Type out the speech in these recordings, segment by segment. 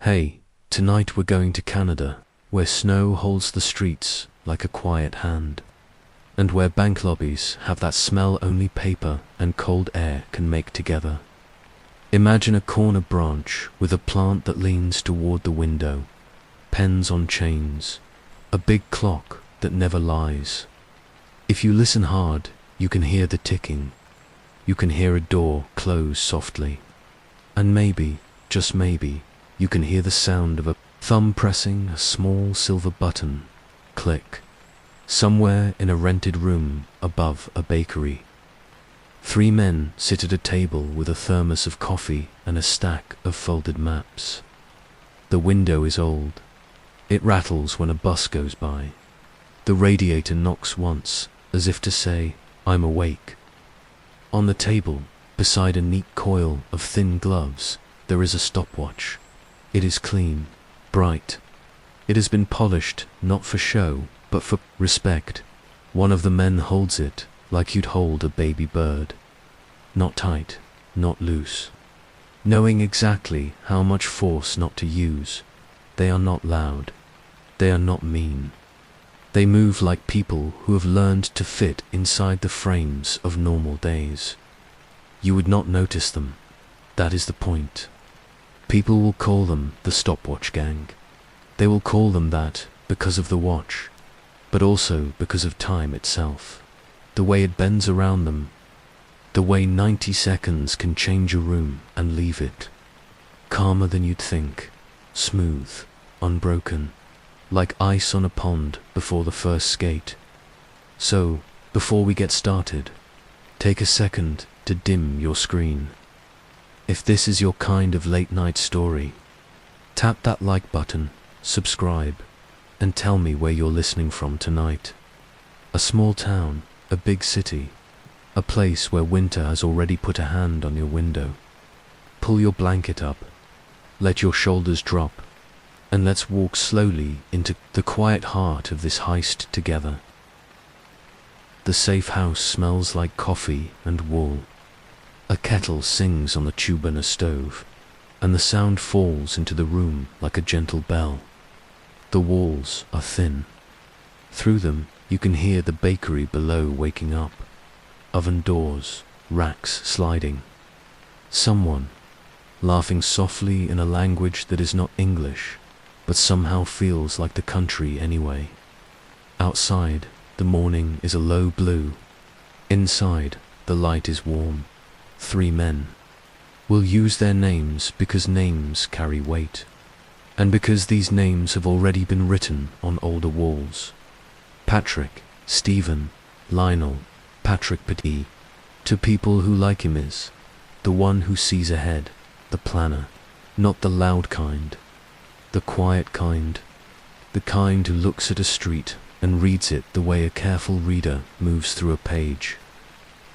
Hey, tonight we're going to Canada, where snow holds the streets like a quiet hand, and where bank lobbies have that smell only paper and cold air can make together. Imagine a corner branch with a plant that leans toward the window, pens on chains, a big clock that never lies. If you listen hard, you can hear the ticking. You can hear a door close softly. And maybe, just maybe, you can hear the sound of a thumb pressing a small silver button. Click. Somewhere in a rented room above a bakery. 3 men sit at a table with a thermos of coffee and a stack of folded maps. The window is old. It rattles when a bus goes by. The radiator knocks once, as if to say, I'm awake. On the table, beside a neat coil of thin gloves, there is a stopwatch. It is clean, bright. It has been polished, not for show, but for respect. One of the men holds it like you'd hold a baby bird. Not tight, not loose. Knowing exactly how much force not to use. They are not loud. They are not mean. They move like people who have learned to fit inside the frames of normal days. You would not notice them. That is the point. People will call them the Stopwatch Gang. They will call them that because of the watch, but also because of time itself. The way it bends around them. The way 90 seconds can change a room and leave it. Calmer than you'd think. Smooth, unbroken. Like ice on a pond before the first skate. So, before we get started, take a second to dim your screen. If this is your kind of late night story, tap that like button, subscribe, and tell me where you're listening from tonight. A small town, a big city, a place where winter has already put a hand on your window. Pull your blanket up, let your shoulders drop, and let's walk slowly into the quiet heart of this heist together. The safe house smells like coffee and wool. A kettle sings on the tube burner stove, and the sound falls into the room like a gentle bell. The walls are thin. Through them, you can hear the bakery below waking up. Oven doors, racks sliding. Someone laughing softly in a language that is not English, but somehow feels like the country anyway. Outside, the morning is a low blue. Inside, the light is warm. 3 men. We'll use their names because names carry weight, and because these names have already been written on older walls. Patrick, Stephen, Lionel, Patrick Paddy. To people who like him is the one who sees ahead, the planner, not the loud kind, the quiet kind, the kind who looks at a street and reads it the way a careful reader moves through a page.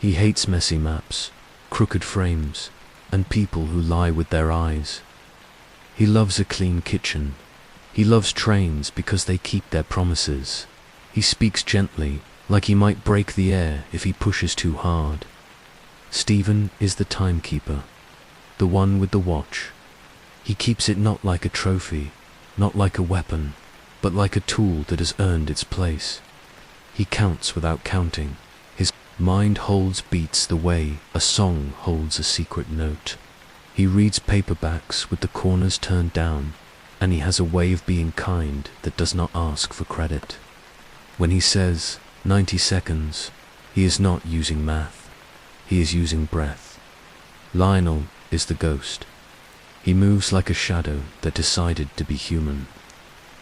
He hates messy maps, crooked frames, and people who lie with their eyes. He loves a clean kitchen. He loves trains because they keep their promises. He speaks gently, like he might break the air if he pushes too hard. Stephen is the timekeeper, the one with the watch. He keeps it not like a trophy, not like a weapon, but like a tool that has earned its place. He counts without counting. His mind holds beats the way a song holds a secret note. He reads paperbacks with the corners turned down, and he has a way of being kind that does not ask for credit. When he says 90 seconds, he is not using math. He is using breath. Lionel is the ghost. He moves like a shadow that decided to be human.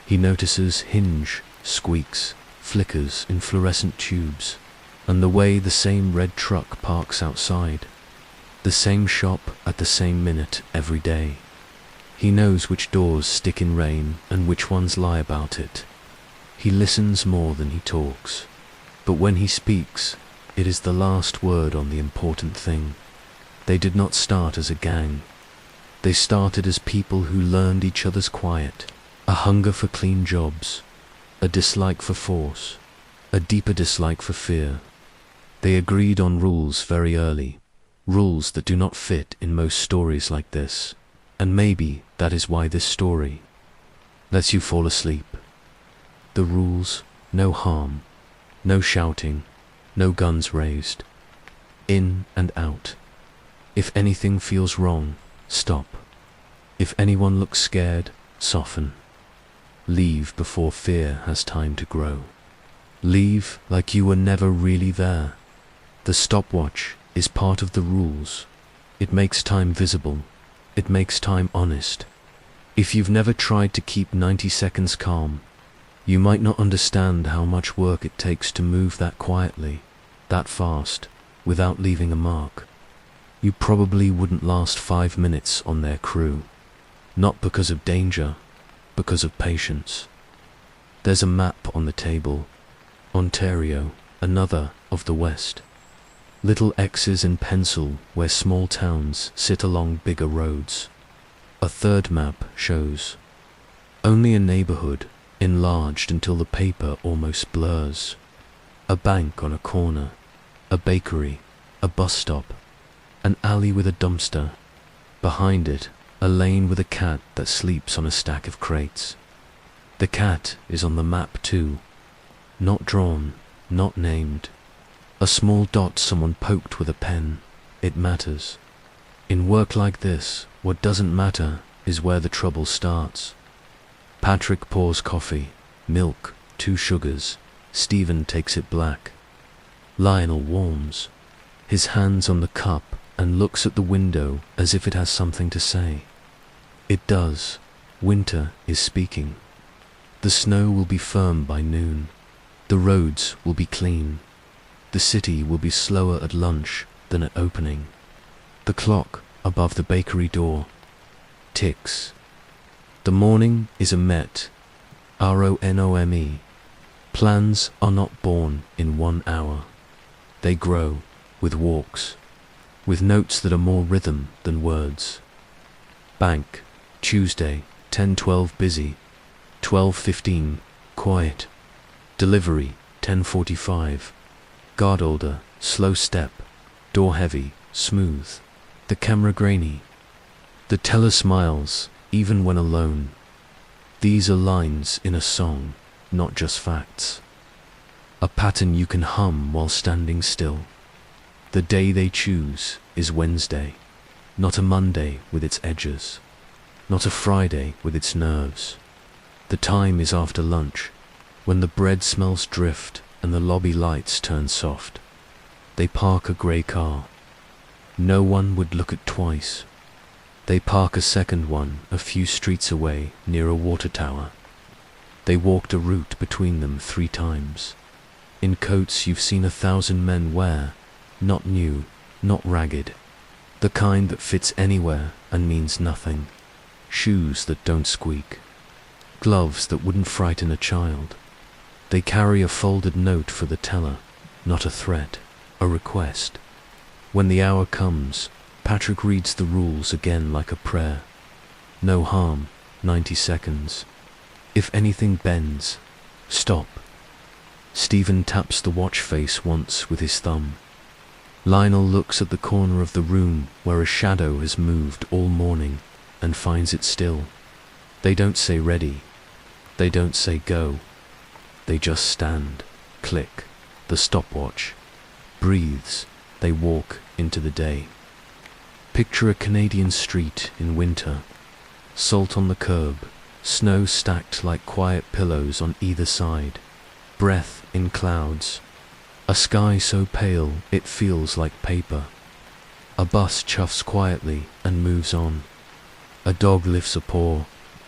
He notices hinge, squeaks, flickers in fluorescent tubes, and the way the same red truck parks outside, the same shop at the same minute every day. He knows which doors stick in rain and which ones lie about it. He listens more than he talks, but when he speaks, it is the last word on the important thing. They did not start as a gang. They started as people who learned each other's quiet, a hunger for clean jobs, a dislike for force, a deeper dislike for fear. They agreed on rules very early, rules that do not fit in most stories like this, And maybe that is why this story lets you fall asleep. The rules: no harm, no shouting, no guns raised. In and out. If anything feels wrong, stop. If anyone looks scared, soften. Leave before fear has time to grow. Leave like you were never really there. The stopwatch is part of the rules. It makes time visible. It makes time honest. If you've never tried to keep 90 seconds calm, you might not understand how much work it takes to move that quietly, that fast, without leaving a mark. You probably wouldn't last 5 minutes on their crew. Not because of danger, because of patience. There's a map on the table. Ontario, another of the West. Little X's in pencil where small towns sit along bigger roads. A third map shows only a neighborhood, enlarged until the paper almost blurs. A bank on a corner, a bakery, a bus stop, an alley with a dumpster. Behind it, a lane with a cat that sleeps on a stack of crates. The cat is on the map too. Not drawn, not named. A small dot someone poked with a pen. It matters. In work like this, what doesn't matter is where the trouble starts. Patrick pours coffee, milk, 2 sugars. Stephen takes it black. Lionel warms, his hands on the cup, and looks at the window as if it has something to say. It does. Winter is speaking. The snow will be firm by noon. The roads will be clean. The city will be slower at lunch than at opening. The clock above the bakery door ticks. The morning is a met. RONOME. Plans are not born in 1 hour. They grow with walks, with notes that are more rhythm than words. Bank, Tuesday, 10:12 busy, 12:15 quiet. Delivery, 10:45. Guard older, slow step. Door heavy, smooth. The camera grainy. The teller smiles, even when alone. These are lines in a song, not just facts. A pattern you can hum while standing still. The day they choose is Wednesday, not a Monday with its edges, not a Friday with its nerves. The time is after lunch, when the bread smells drift and the lobby lights turn soft. They park a grey car. No one would look at twice. They park a second one a few streets away near a water tower. They walked a route between them 3 times. In coats you've seen 1,000 men wear, not new, not ragged. The kind that fits anywhere and means nothing. Shoes that don't squeak. Gloves that wouldn't frighten a child. They carry a folded note for the teller, not a threat, a request. When the hour comes, Patrick reads the rules again like a prayer. No harm, 90 seconds. If anything bends, stop. Stephen taps the watch face once with his thumb. Lionel looks at the corner of the room where a shadow has moved all morning and finds it still. They don't say ready. They don't say go. They just stand, click, the stopwatch breathes. They walk into the day. Picture a Canadian street in winter. Salt on the curb, snow stacked like quiet pillows on either side, breath in clouds, a sky so pale it feels like paper. A bus chuffs quietly and moves on. A dog lifts a paw,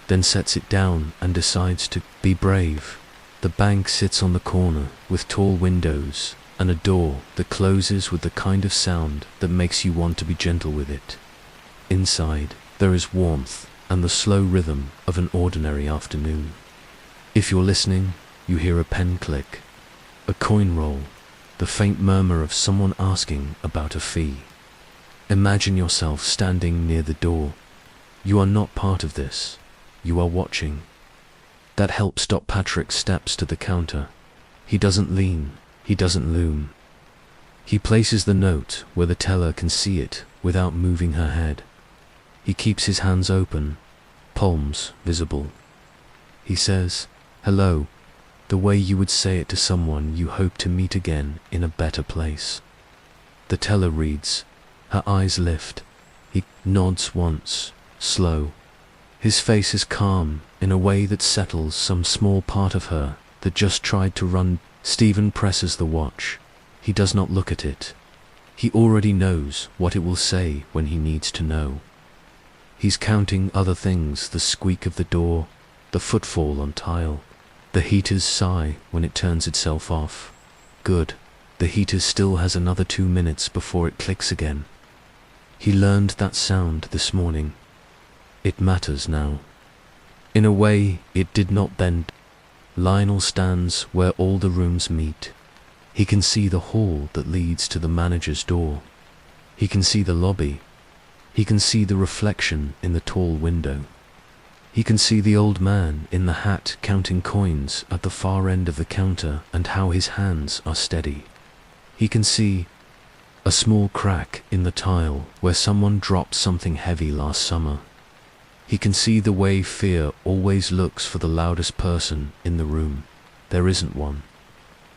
then sets it down and decides to be brave. The bank sits on the corner with tall windows and a door that closes with the kind of sound that makes you want to be gentle with it. Inside, there is warmth and the slow rhythm of an ordinary afternoon. If you're listening, you hear a pen click, a coin roll, the faint murmur of someone asking about a fee. Imagine yourself standing near the door. You are not part of this. You are watching. That helps stop Patrick's steps to the counter. He doesn't lean. He doesn't loom. He places the note where the teller can see it without moving her head. He keeps his hands open, palms visible. He says, "Hello," the way you would say it to someone you hope to meet again in a better place. The teller reads. Her eyes lift. He nods once, slow. His face is calm in a way that settles some small part of her that just tried to run. Stephen presses the watch. He does not look at it. He already knows what it will say when he needs to know. He's counting other things, the squeak of the door, the footfall on tile, the heater's sigh when it turns itself off. Good, the heater still has another 2 minutes before it clicks again. He learned that sound this morning. It matters now. In a way, it did not then. Lionel stands where all the rooms meet. He can see the hall that leads to the manager's door. He can see the lobby. He can see the reflection in the tall window. He can see the old man in the hat counting coins at the far end of the counter and how his hands are steady. He can see a small crack in the tile where someone dropped something heavy last summer. He can see the way fear always looks for the loudest person in the room. There isn't one.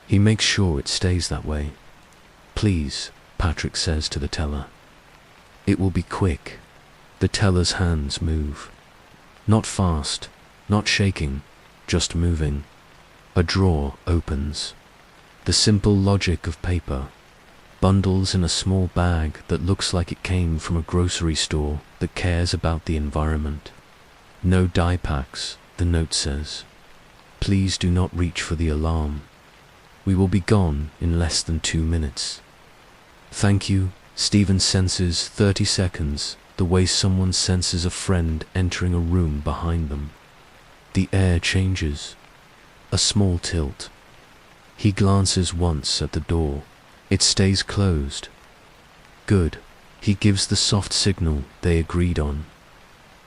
He makes sure it stays that way. "Please," Patrick says to the teller. "It will be quick." The teller's hands move. Not fast, not shaking, just moving. A drawer opens. The simple logic of paper. Bundles in a small bag that looks like it came from a grocery store that cares about the environment. No dye packs, the note says. "Please do not reach for the alarm. We will be gone in less than 2 minutes." "Thank you." Stephen senses 30 seconds, the way someone senses a friend entering a room behind them. The air changes. A small tilt. He glances once at the door. It stays closed. Good. He gives the soft signal they agreed on.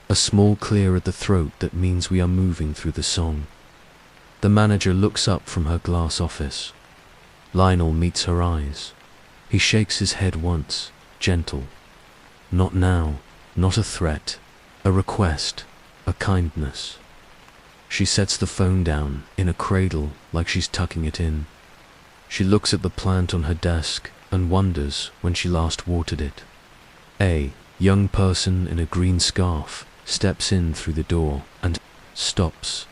A small clear at the throat that means we are moving through the song. The manager looks up from her glass office. Lionel meets her eyes. He shakes his head once, gentle. Not now, not a threat, a request, a kindness. She sets the phone down in a cradle like she's tucking it in. She looks at the plant on her desk and wonders when she last watered it. A young person in a green scarf steps in through the door and stops.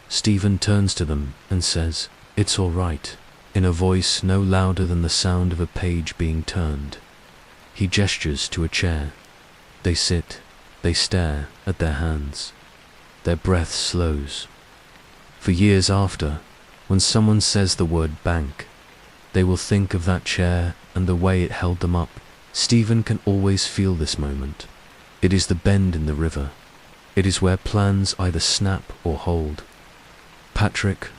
Stephen turns to them and says, "It's all right," in a voice no louder than the sound of a page being turned. He gestures to a chair. They sit, they stare at their hands. Their breath slows. For years after, when someone says the word bank, they will think of that chair and the way it held them up. Stephen can always feel this moment. It is the bend in the river. It is where plans either snap or hold. Patrick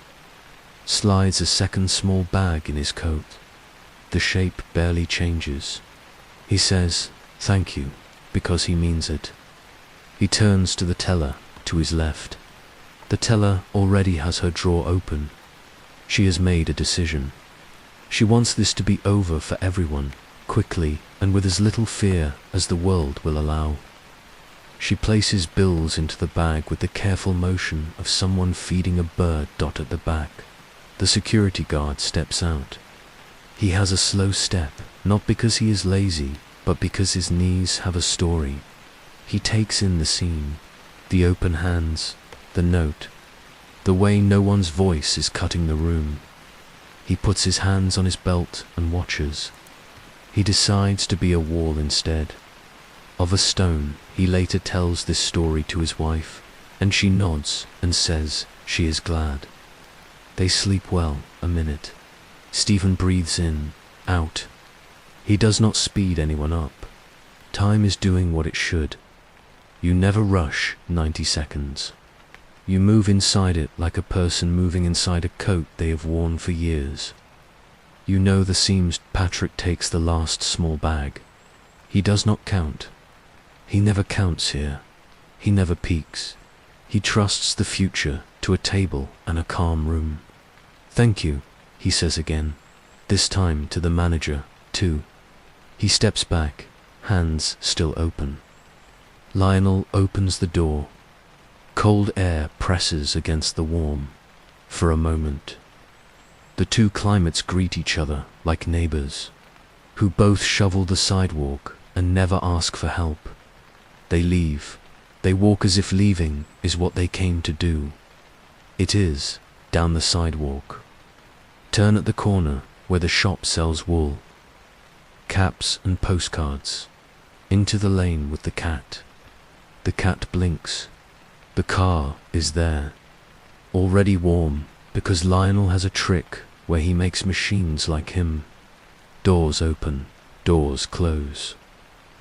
slides a second small bag in his coat. The shape barely changes. He says, "Thank you," because he means it. He turns to the teller, to his left. The teller already has her drawer open. She has made a decision. She wants this to be over for everyone, quickly and with as little fear as the world will allow. She places bills into the bag with the careful motion of someone feeding a bird. At the back. The security guard steps out. He has a slow step, not because he is lazy, but because his knees have a story. He takes in the scene, the open hands, the note, the way no one's voice is cutting the room. He puts his hands on his belt and watches. He decides to be a wall instead. Of a stone, he later tells this story to his wife, and she nods and says she is glad. They sleep well a minute. Stephen breathes in, out. He does not speed anyone up. Time is doing what it should. You never rush 90 seconds. You move inside it like a person moving inside a coat they have worn for years. You know the seams. Patrick takes the last small bag. He does not count. He never counts here. He never peeks. He trusts the future to a table and a calm room. "Thank you," he says again, this time to the manager, too. He steps back, hands still open. Lionel opens the door. Cold air presses against the warm. For a moment, the two climates greet each other like neighbors, who both shovel the sidewalk and never ask for help. They leave. They walk as if leaving is what they came to do. It is, down the sidewalk. Turn at the corner where the shop sells wool, caps and postcards. Into the lane with the cat. The cat blinks. The car is there. Already warm, because Lionel has a trick where he makes machines like him. Doors open, doors close.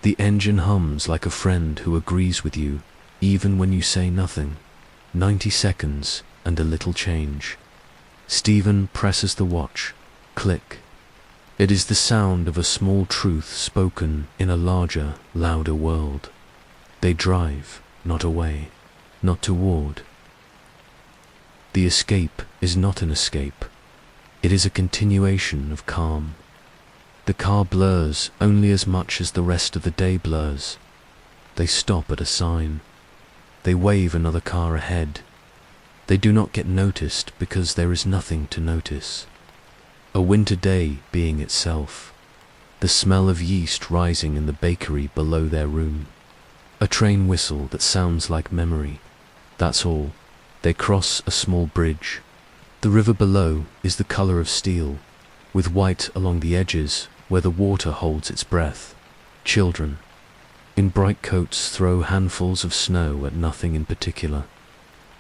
The engine hums like a friend who agrees with you, even when you say nothing. 90 seconds and a little change. Stephen presses the watch. Click. It is the sound of a small truth spoken in a larger, louder world. They drive, not away, not toward. The escape is not an escape. It is a continuation of calm. The car blurs only as much as the rest of the day blurs. They stop at a sign. They wave another car ahead. They do not get noticed because there is nothing to notice. A winter day being itself. The smell of yeast rising in the bakery below their room. A train whistle that sounds like memory. That's all. They cross a small bridge. The river below is the color of steel, with white along the edges where the water holds its breath. Children in bright coats throw handfuls of snow at nothing in particular.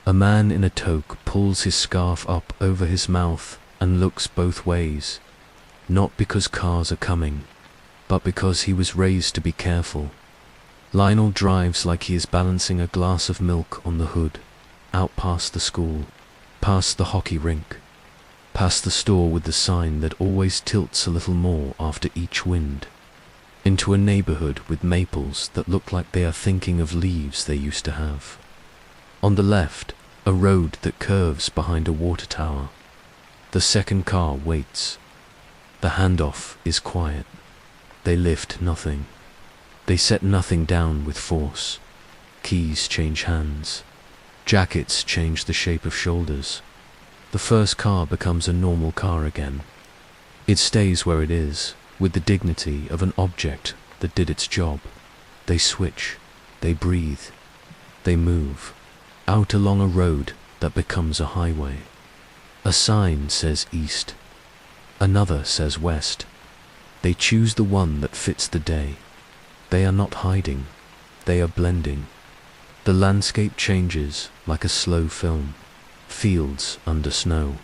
A man in a toque pulls his scarf up over his mouth and looks both ways, not because cars are coming, but because he was raised to be careful. Lionel drives like he is balancing a glass of milk on the hood, out past the school, past the hockey rink, past the store with the sign that always tilts a little more after each wind, into a neighborhood with maples that look like they are thinking of leaves they used to have. On the left, a road that curves behind a water tower. The second car waits. The handoff is quiet. They lift nothing. They set nothing down with force. Keys change hands. Jackets change the shape of shoulders. The first car becomes a normal car again. It stays where it is, with the dignity of an object that did its job. They switch. They breathe. They move. Out along a road that becomes a highway. A sign says east. Another says west. They choose the one that fits the day. They are not hiding. They are blending. The landscape changes like a slow film. Fields under snow.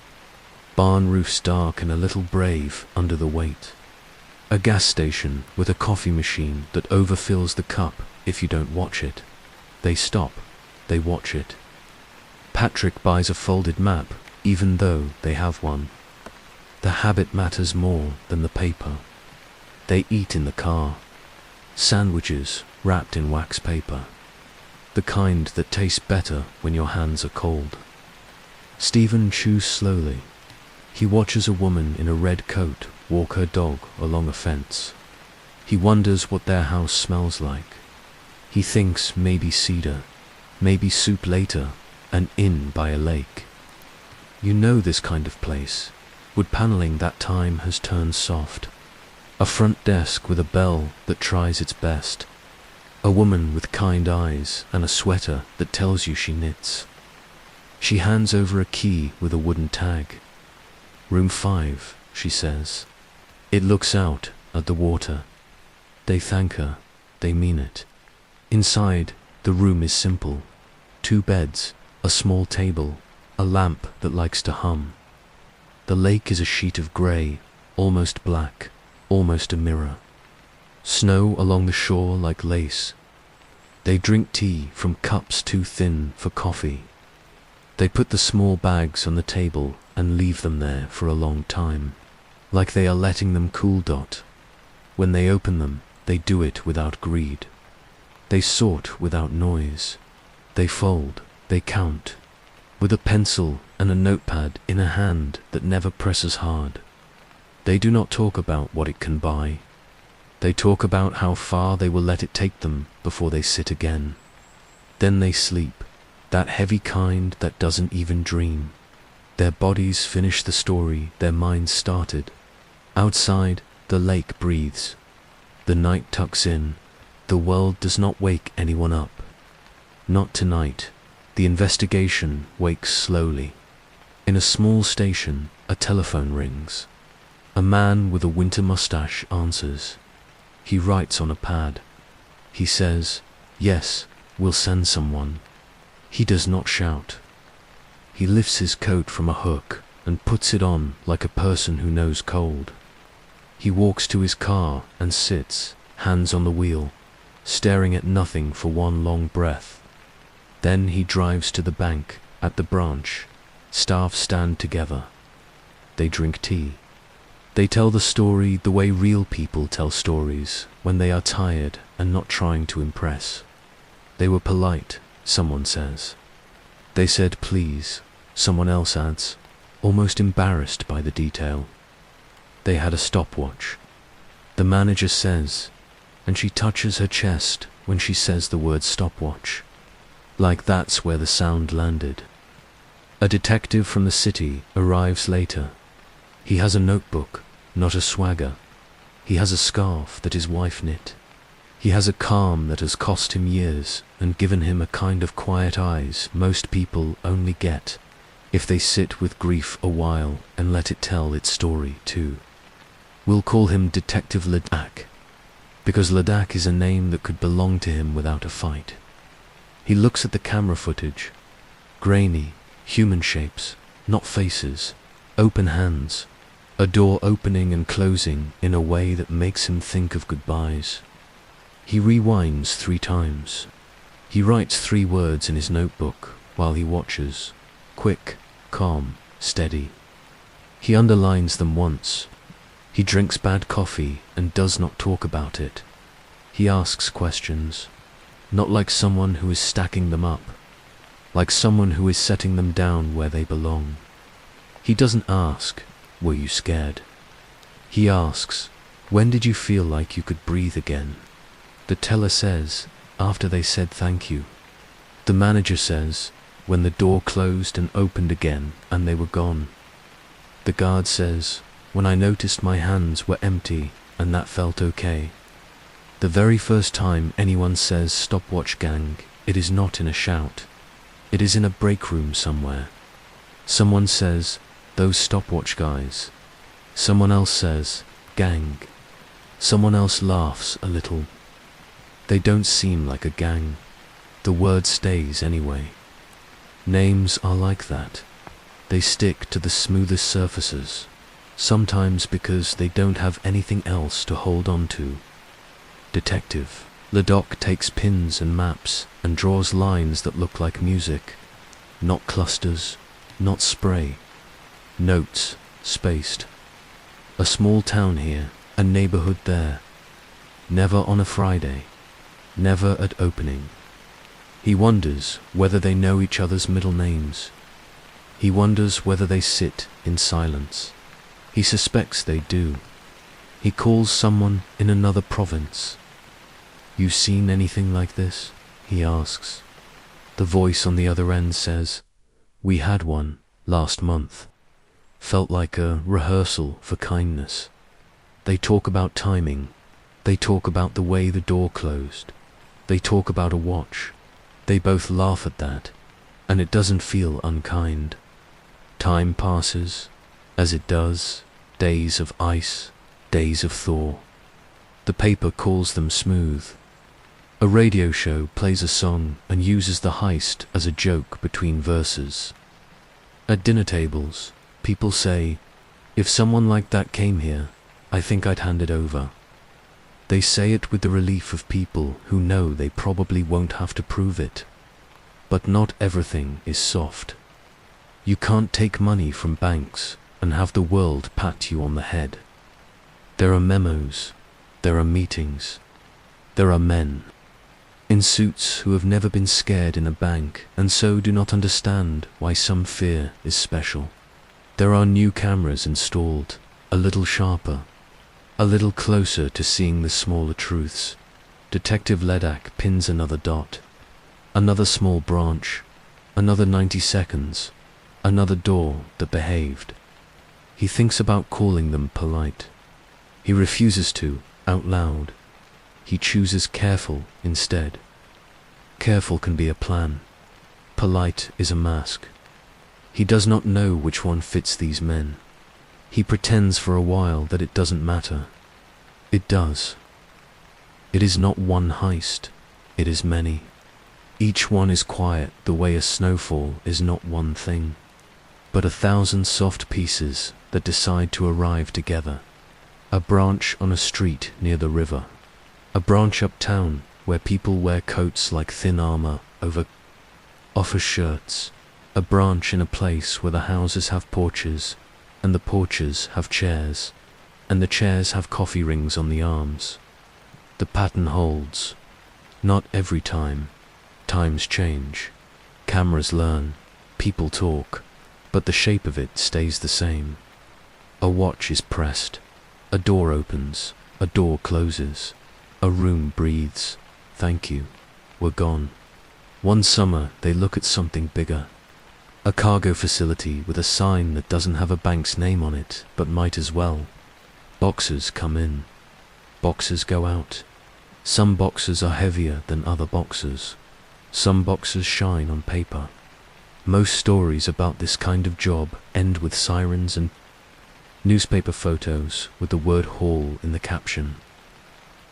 Barn roofs dark and a little brave under the weight. A gas station with a coffee machine that overfills the cup if you don't watch it. They stop. They watch it. Patrick buys a folded map, even though they have one. The habit matters more than the paper. They eat in the car. Sandwiches wrapped in wax paper. The kind that tastes better when your hands are cold. Stephen chews slowly. He watches a woman in a red coat walk her dog along a fence. He wonders what their house smells like. He thinks maybe cedar, maybe soup later, an inn by a lake. You know this kind of place. Wood paneling that time has turned soft. A front desk with a bell that tries its best. A woman with kind eyes and a sweater that tells you she knits. She hands over a key with a wooden tag. Room 5, she says. It looks out at the water. They thank her. They mean it. Inside, the room is simple. 2 beds, a small table, a lamp that likes to hum. The lake is a sheet of grey, almost black, almost a mirror. Snow along the shore like lace. They drink tea from cups too thin for coffee. They put the small bags on the table and leave them there for a long time, like they are letting them cool. When they open them, they do it without greed. They sort without noise. They fold, they count, with a pencil and a notepad in a hand that never presses hard. They do not talk about what it can buy. They talk about how far they will let it take them before they sit again. Then they sleep, that heavy kind that doesn't even dream. Their bodies finish the story their minds started. Outside, the lake breathes. The night tucks in. The world does not wake anyone up. Not tonight. The investigation wakes slowly. In a small station, a telephone rings. A man with a winter mustache answers. He writes on a pad. He says, "Yes, we'll send someone." He does not shout. He lifts his coat from a hook and puts it on like a person who knows cold. He walks to his car and sits, hands on the wheel, staring at nothing for one long breath. Then he drives to the bank. At the branch, staff stand together. They drink tea. They tell the story the way real people tell stories, when they are tired and not trying to impress. They were polite, someone says. They said please, someone else adds, almost embarrassed by the detail. They had a stopwatch. The manager says, and she touches her chest when she says the word stopwatch. Like that's where the sound landed. A detective from the city arrives later. He has a notebook, not a swagger. He has a scarf that his wife knit. He has a calm that has cost him years and given him a kind of quiet eyes most people only get if they sit with grief a while and let it tell its story too. We'll call him Detective Ladakh, because Ladakh is a name that could belong to him without a fight. He looks at the camera footage. Grainy, human shapes, not faces, open hands, a door opening and closing in a way that makes him think of goodbyes. He rewinds 3 times. He writes 3 words in his notebook while he watches. Quick, calm, steady. He underlines them once. He drinks bad coffee and does not talk about it. He asks questions, not like someone who is stacking them up, like someone who is setting them down where they belong. He doesn't ask, "Were you scared?" He asks, "When did you feel like you could breathe again?" The teller says, after they said thank you. The manager says, when the door closed and opened again and they were gone. The guard says, when I noticed my hands were empty and that felt okay. The very first time anyone says Stopwatch Gang, it is not in a shout. It is in a break room somewhere. Someone says, "Those stopwatch guys." Someone else says, "Gang." Someone else laughs a little. They don't seem like a gang. The word stays anyway. Names are like that. They stick to the smoothest surfaces, sometimes because they don't have anything else to hold on to. Detective. Ladakh takes pins and maps and draws lines that look like music. Not clusters, not spray. Notes, spaced. A small town here, a neighborhood there. Never on a Friday. Never at opening. He wonders whether they know each other's middle names. He wonders whether they sit in silence. He suspects they do. He calls someone in another province. "You seen anything like this?" he asks. The voice on the other end says, "We had one last month. Felt like a rehearsal for kindness." They talk about timing. They talk about the way the door closed. They talk about a watch. They both laugh at that, and it doesn't feel unkind. Time passes, as it does, days of ice, days of thaw. The paper calls them smooth. A radio show plays a song and uses the heist as a joke between verses. At dinner tables, people say, "If someone like that came here, I think I'd hand it over." They say it with the relief of people who know they probably won't have to prove it. But not everything is soft. You can't take money from banks and have the world pat you on the head. There are memos. There are meetings. There are men in suits who have never been scared in a bank and so do not understand why some fear is special. There are new cameras installed, a little sharper. A little closer to seeing the smaller truths, Detective Ledak pins another dot. Another small branch, another 90 seconds, another door that behaved. He thinks about calling them polite. He refuses to, out loud. He chooses careful instead. Careful can be a plan. Polite is a mask. He does not know which one fits these men. He pretends for a while that it doesn't matter. It does. It is not one heist, it is many. Each one is quiet the way a snowfall is not one thing, but 1,000 soft pieces that decide to arrive together. A branch on a street near the river. A branch uptown where people wear coats like thin armor over office shirts. A branch in a place where the houses have porches, and the porches have chairs, and the chairs have coffee rings on the arms. The pattern holds. Not every time. Times change. Cameras learn. People talk. But the shape of it stays the same. A watch is pressed. A door opens. A door closes. A room breathes. Thank you. We're gone. One summer they look at something bigger. A cargo facility with a sign that doesn't have a bank's name on it, but might as well. Boxes come in. Boxes go out. Some boxes are heavier than other boxes. Some boxes shine on paper. Most stories about this kind of job end with sirens and newspaper photos with the word hall in the caption.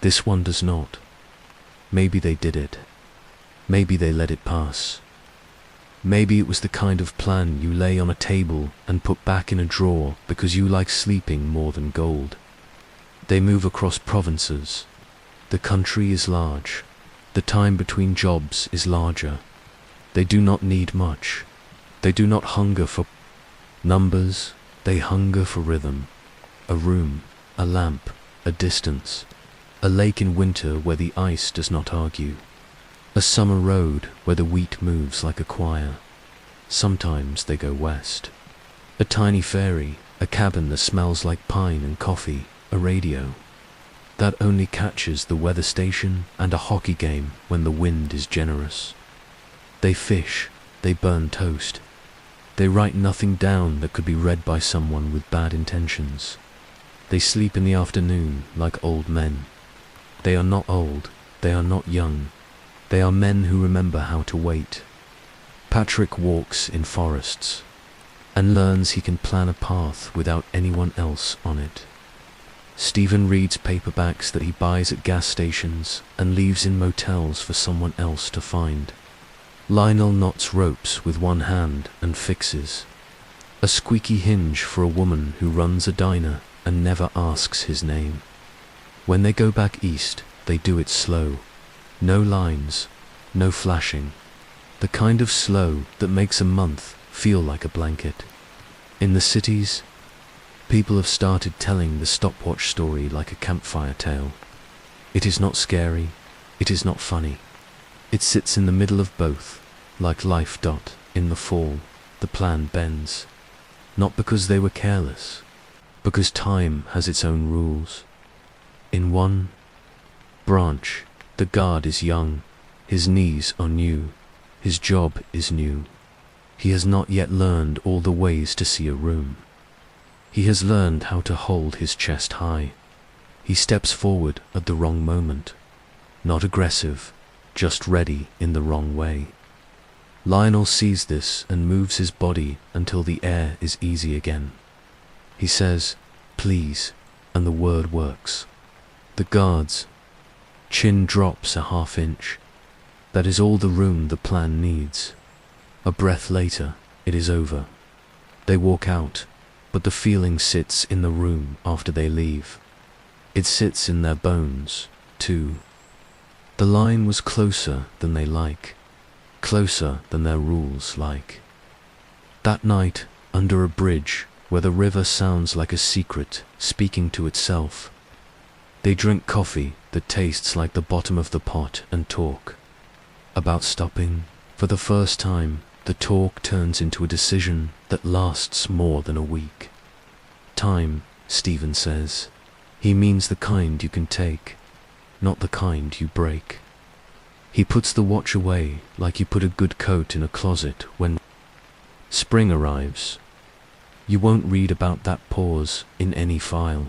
This one does not. Maybe they did it. Maybe they let it pass. Maybe it was the kind of plan you lay on a table and put back in a drawer because you like sleeping more than gold. They move across provinces. The country is large. The time between jobs is larger. They do not need much. They do not hunger for numbers. They hunger for rhythm. A room, a lamp, a distance. A lake in winter where the ice does not argue. A summer road where the wheat moves like a choir. Sometimes they go west. A tiny ferry, a cabin that smells like pine and coffee, a radio that only catches the weather station, and a hockey game when the wind is generous. They fish, they burn toast. They write nothing down that could be read by someone with bad intentions. They sleep in the afternoon like old men. They are not old, they are not young. They are men who remember how to wait. Patrick walks in forests and learns he can plan a path without anyone else on it. Stephen reads paperbacks that he buys at gas stations and leaves in motels for someone else to find. Lionel knots ropes with one hand and fixes a squeaky hinge for a woman who runs a diner and never asks his name. When they go back east, they do it slow. No lines, no flashing. The kind of slow that makes a month feel like a blanket. In the cities, people have started telling the stopwatch story like a campfire tale. It is not scary, it is not funny. It sits in the middle of both, like life. In the fall, the plan bends. Not because they were careless, because time has its own rules. In one branch, the guard is young, his knees are new, his job is new. He has not yet learned all the ways to see a room. He has learned how to hold his chest high. He steps forward at the wrong moment. Not aggressive, just ready in the wrong way. Lionel sees this and moves his body until the air is easy again. He says, "Please," and the word works. The guard's chin drops a half inch. That is all the room the plan needs. A breath later, it is over. They walk out, but the feeling sits in the room after they leave. It sits in their bones, too. The line was closer than they like, closer than their rules like. That night, under a bridge, where the river sounds like a secret speaking to itself, they drink coffee that tastes like the bottom of the pot and talk about stopping. For the first time, the talk turns into a decision that lasts more than a week. Time, Stephen says. He means the kind you can take, not the kind you break. He puts the watch away like you put a good coat in a closet when spring arrives. You won't read about that pause in any file.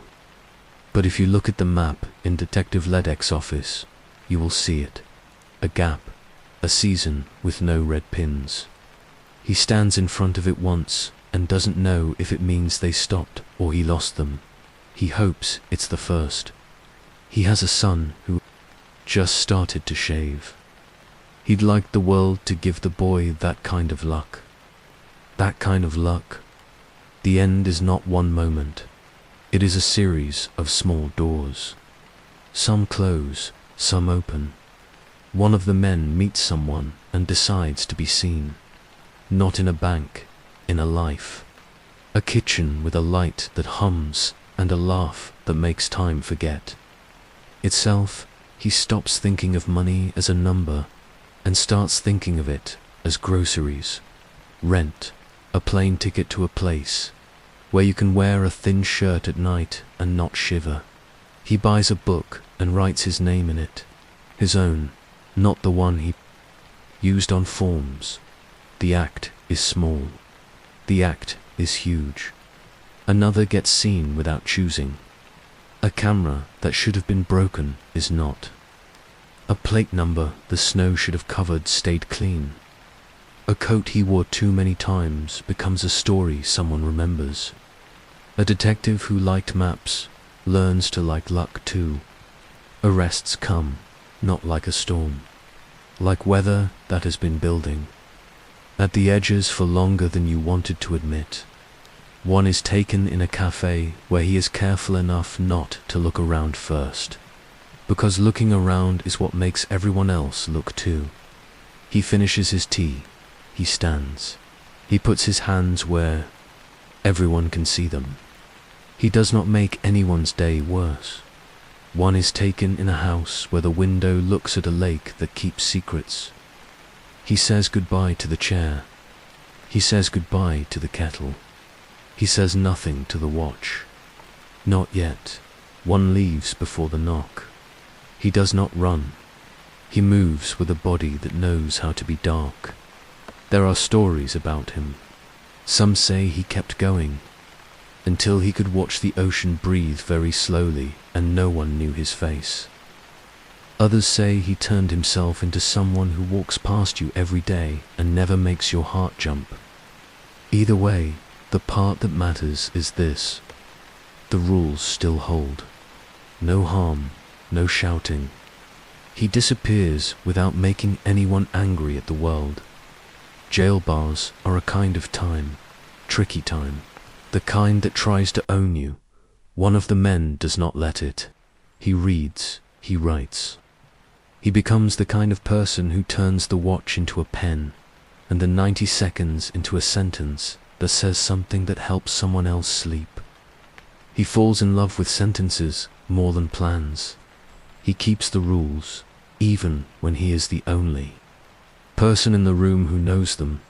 But if you look at the map in Detective Ledek's office, you will see it. A gap, a season with no red pins. He stands in front of it once and doesn't know if it means they stopped or he lost them. He hopes it's the first. He has a son who just started to shave. He'd like the world to give the boy that kind of luck. That kind of luck. The end is not one moment. It is a series of small doors. Some close, some open. One of the men meets someone and decides to be seen. Not in a bank, in a life. A kitchen with a light that hums and a laugh that makes time forget itself. He stops thinking of money as a number and starts thinking of it as groceries, rent, a plane ticket to a place where you can wear a thin shirt at night and not shiver. He buys a book and writes his name in it, his own, not the one he used on forms. The act is small. The act is huge. Another gets seen without choosing. A camera that should have been broken is not. A plate number the snow should have covered stayed clean. A coat he wore too many times becomes a story someone remembers. A detective who liked maps learns to like luck too. Arrests come, not like a storm. Like weather that has been building. At the edges for longer than you wanted to admit. One is taken in a cafe where he is careful enough not to look around first. Because looking around is what makes everyone else look too. He finishes his tea. He stands. He puts his hands where everyone can see them. He does not make anyone's day worse. One is taken in a house where the window looks at a lake that keeps secrets. He says goodbye to the chair. He says goodbye to the kettle. He says nothing to the watch. Not yet. One leaves before the knock. He does not run. He moves with a body that knows how to be dark. There are stories about him. Some say he kept going until he could watch the ocean breathe very slowly and no one knew his face. Others say he turned himself into someone who walks past you every day and never makes your heart jump. Either way, the part that matters is this. The rules still hold. No harm, no shouting. He disappears without making anyone angry at the world. Jail bars are a kind of time, tricky time, the kind that tries to own you. One of the men does not let it. He reads, he writes. He becomes the kind of person who turns the watch into a pen and the 90 seconds into a sentence that says something that helps someone else sleep. He falls in love with sentences more than plans. He keeps the rules, even when he is the only person in the room who knows them.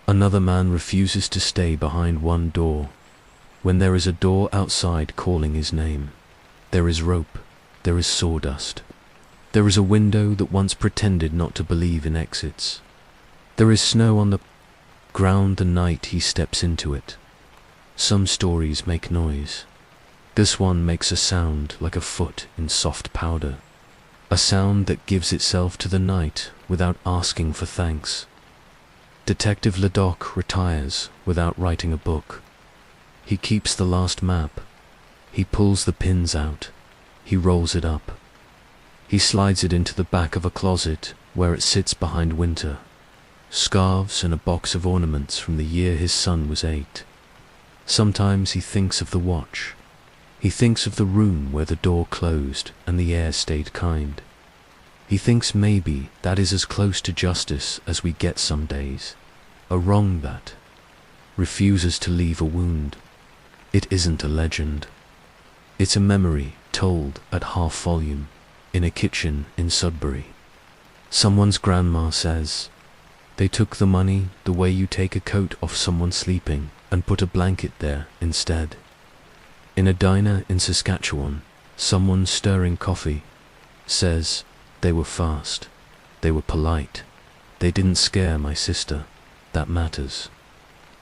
Another man refuses to stay behind one door when there is a door outside calling his name. There is rope, there is sawdust. There is a window that once pretended not to believe in exits. There is snow on the ground the night he steps into it. Some stories make noise. This one makes a sound like a foot in soft powder. A sound that gives itself to the night without asking for thanks. Detective Ledoc retires without writing a book. He keeps the last map. He pulls the pins out. He rolls it up. He slides it into the back of a closet where it sits behind winter. Scarves and a box of ornaments from the year his son was 8. Sometimes he thinks of the watch. He thinks of the room where the door closed and the air stayed kind. He thinks maybe that is as close to justice as we get some days. A wrong that refuses to leave a wound. It isn't a legend. It's a memory told at half volume in a kitchen in Sudbury. Someone's grandma says, they took the money the way you take a coat off someone sleeping and put a blanket there instead. In a diner in Saskatchewan, Someone stirring coffee. Says, they were fast. They were polite. They didn't scare my sister. That matters.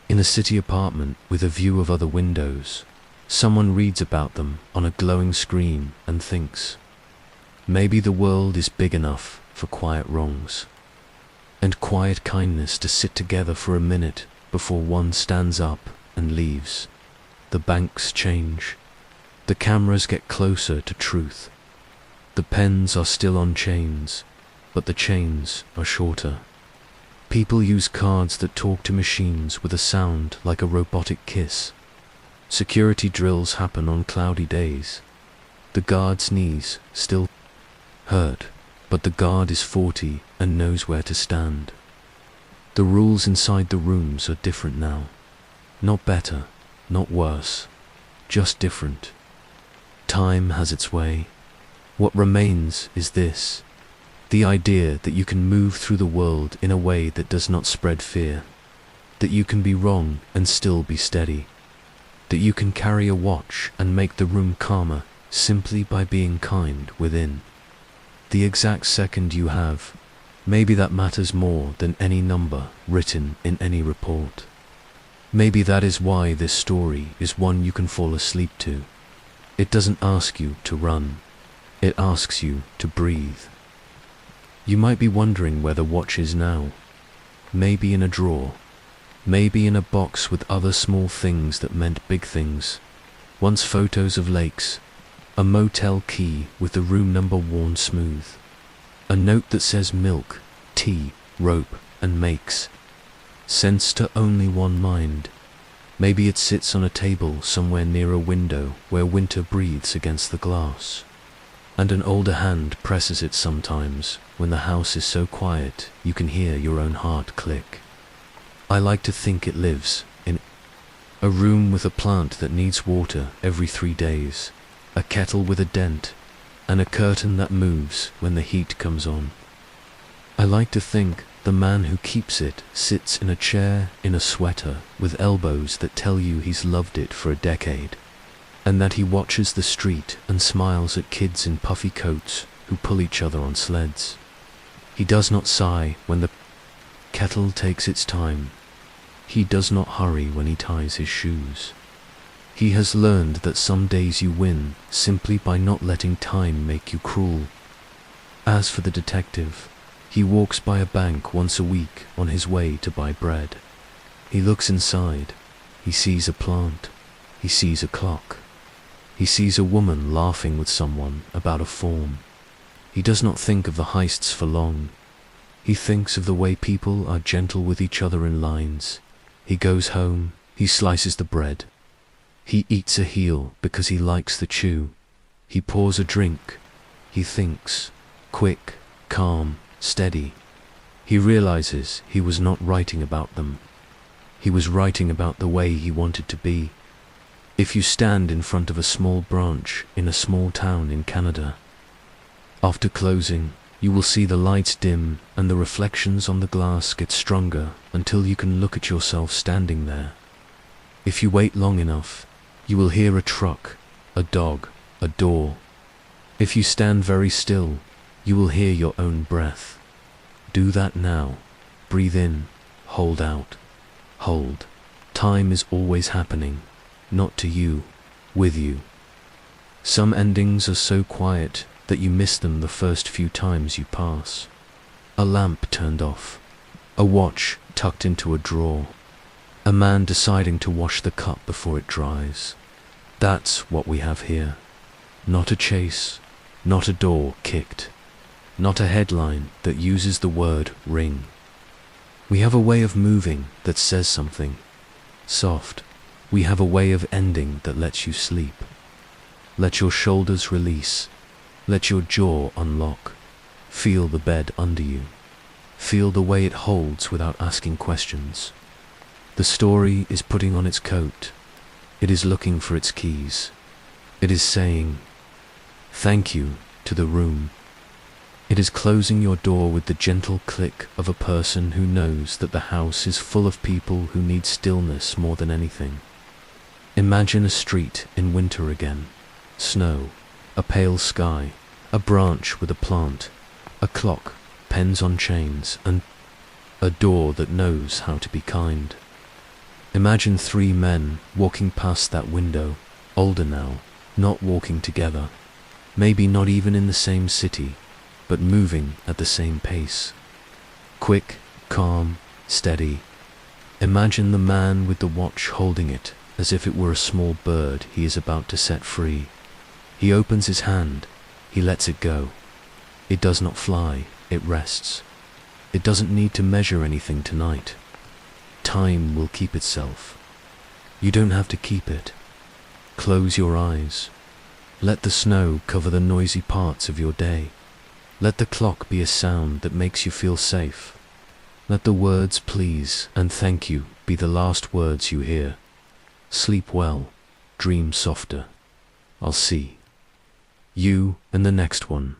In a city apartment with a view of other windows, someone reads about them on a glowing screen and thinks, maybe the world is big enough for quiet wrongs and quiet kindness to sit together for a minute before one stands up and leaves. The banks change. The cameras get closer to truth. The pens are still on chains, but the chains are shorter. People use cards that talk to machines with a sound like a robotic kiss. Security drills happen on cloudy days. The guard's knees still hurt, but the guard is 40 and knows where to stand. The rules inside the rooms are different now. Not better, not worse, just different. Time has its way. What remains is this: the idea that you can move through the world in a way that does not spread fear, that you can be wrong and still be steady, that you can carry a watch and make the room calmer simply by being kind within. The exact second you have, maybe that matters more than any number written in any report. Maybe that is why this story is one you can fall asleep to. It doesn't ask you to run. It asks you to breathe. You might be wondering where the watch is now. Maybe in a drawer. Maybe in a box with other small things that meant big things. Once photos of lakes. A motel key with the room number worn smooth. A note that says milk, tea, rope, and makes sense to only one mind. Maybe it sits on a table somewhere near a window where winter breathes against the glass. And an older hand presses it sometimes when the house is so quiet you can hear your own heart click. I like to think it lives in a room with a plant that needs water every 3 days, a kettle with a dent, and a curtain that moves when the heat comes on. I like to think the man who keeps it sits in a chair in a sweater with elbows that tell you he's loved it for a decade, and that he watches the street and smiles at kids in puffy coats who pull each other on sleds. He does not sigh when the kettle takes its time. He does not hurry when he ties his shoes. He has learned that some days you win simply by not letting time make you cruel. As for the detective, he walks by a bank once a week on his way to buy bread. He looks inside. He sees a plant. He sees a clock. He sees a woman laughing with someone about a form. He does not think of the heists for long. He thinks of the way people are gentle with each other in lines. He goes home. He slices the bread. He eats a heel because he likes the chew. He pours a drink. He thinks, quick, calm, steady. He realizes he was not writing about them. He was writing about the way he wanted to be. If you stand in front of a small branch in a small town in Canada, after closing, you will see the lights dim and the reflections on the glass get stronger until you can look at yourself standing there. If you wait long enough, you will hear a truck, a dog, a door. If you stand very still, you will hear your own breath. Do that now. Breathe in, hold out, hold. Time is always happening, not to you, with you. Some endings are so quiet that you miss them the first few times you pass. A lamp turned off, a watch tucked into a drawer, a man deciding to wash the cup before it dries. That's what we have here. Not a chase, not a door kicked, not a headline that uses the word ring. We have a way of moving that says something soft. We have a way of ending that lets you sleep. Let your shoulders release. Let your jaw unlock. Feel the bed under you. Feel the way it holds without asking questions. The story is putting on its coat. It is looking for its keys. It is saying, thank you to the room. It is closing your door with the gentle click of a person who knows that the house is full of people who need stillness more than anything. Imagine a street in winter again. Snow, A pale sky, a branch with a plant, a clock, pens on chains, and a door that knows how to be kind. Imagine 3 men walking past that window, older now, not walking together, maybe not even in the same city, but moving at the same pace. Quick, calm, steady. Imagine the man with the watch holding it as if it were a small bird he is about to set free. He opens his hand, he lets it go. It does not fly, it rests. It doesn't need to measure anything tonight. Time will keep itself. You don't have to keep it. Close your eyes. Let the snow cover the noisy parts of your day. Let the clock be a sound that makes you feel safe. Let the words please and thank you be the last words you hear. Sleep well, dream softer. I'll see you in the next one.